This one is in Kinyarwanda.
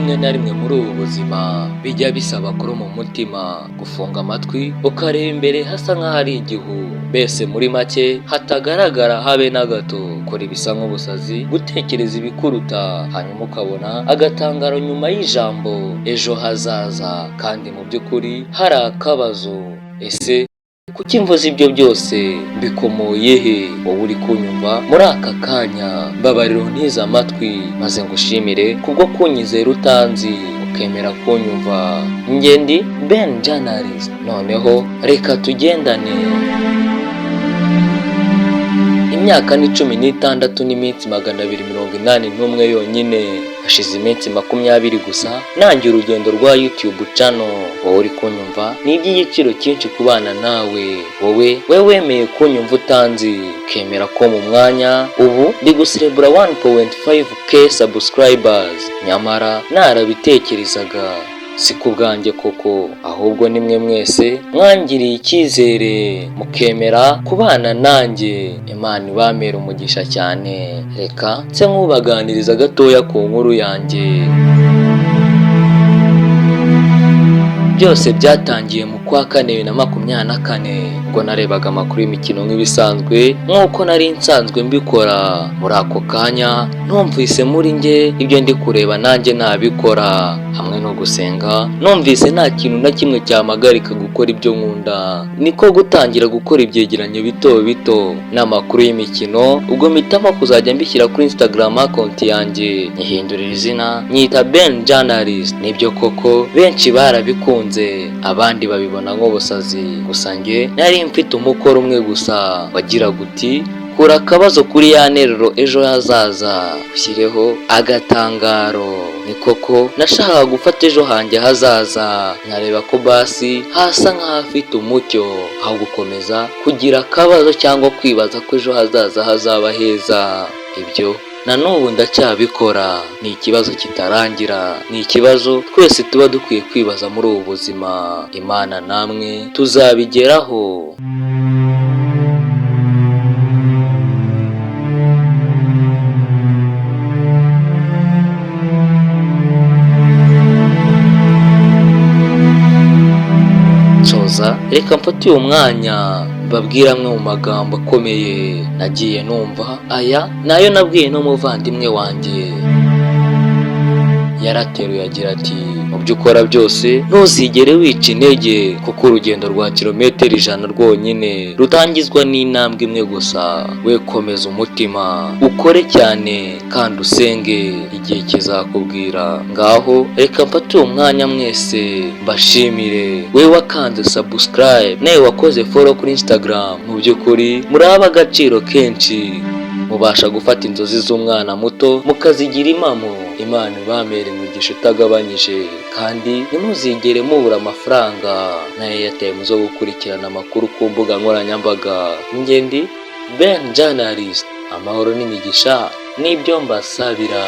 rimwe na rimwe muri ubu buzima bijya bisaba kuri mu mutima gufunga amatwi ukareba imbere hasa nk'ahari igihu, mbese muri make hatagaragara habe na gato. Kora ibisa nk'ubusazi, gutekereza ibikuruta, hanyuma ukabona agatangaro nyuma y'ijambo ejo hazaza, kandi mu by'ukuri hari akabazo. Ese kuki mvuze ibyo byose? Mbikomoye he? Wowe uri kunyumva muri aka kanya, mbabarira untize amatwi maze ngushimire kubwo kunyizera utanzi ukemera kunyumva. Njye ndi Ben Journalist, noneho reka tugendane. Imyaka ni 16 n'iminsi 281 yonyine. Hashize iminsi 20 gusa nanjye urugendo rwa YouTube channel. Wowe uri kunyumva ni iby'igiciro cyinshi kubana nawe. Wowe wemeye kunyumva utanzi ukemera ko mu mwanya ubu ndi guserebura 1.5k subscribers. Nyamara narabitekerezaga, si ku bwanjye koko, ahubwo nimwe mwese mwangiriye icyizere mukemera kubana nanjye. Imana ibamera umugisha cyane. Reka nse nkubaganiriza gatoya ku nkuru yanjye. Byose byatangiye mu kwa 2024 ubwo narebaga amakuru y'imikino nk'ibisanzwe nk'uko nari nsanzwe mbikora. Muri ako kanya numvise muri nge ibyo ndi kureba nanjye nabikora, hamwe no gusenga numvise nta kintu na kimwe cyamagarika gukora ibyo nkunda. Niko gutangira gukora ibyegeranyo bito bito n'amakuru y'imikino. Ubwo mpitamo kuzajya mbishyira kuri Instagram account yanjye, nyihindurira izina nyita Ben Journalist. Nibyo koko benshi barabikunze, abandi babibona nk'ubusazi, gusa nge nari mfite umukoro umwe gusa wagira guti kura akabazo kuri ya nteruro ejo hazaza ushyireho agatangaro. Ni koko nashakaga gufata ejo hanjye hazaza nkareba ko basi hasa nk'ahafite umucyo, aho gukomeza kugira akabazo cyangwa kwibaza ko ejo hazaza hazaba heza. Ibyo na n'ubu ndacyabikora. Ni ikibazo kitarangira, ni ikibazo twese tuba dukwiye kwibaza muri ubu buzima. Imana namwe tuzabigeraho. Reka mfate uyu mwanya mbabwira amwe mu magambo akomeye nagiye numva. Aya nayo nabwiye n'umuvandimwe wanjye. Yarateruye agira ati, mu byo ukora byose ntuzigere wica intege, kuko urugendo rwa kilometero 100 rwonyine rutangizwa n'intambwe imwe gusa. We komeza umutima, ukore cyane kandi usenge, igihe kizakubwira. Ngaho reka mfate uwo mwanya mwese mbashimire. We wakanze subscribe, nawe wakoze follow kuri Instagram. Mu by'ukuri muri ab'agaciro kenshi, mubasha gufata inzozi z'umwana muto mukazigira impamo. Imana ibamere umugisha utagabanyije, kandi ntimuzigere mubura amafaranga na Airtime zo gukurikirana amakuru ku mbuga nkoranyambaga. Njye ndi Ben Journalist, amahoro n'imigisha nibyo mbasabira.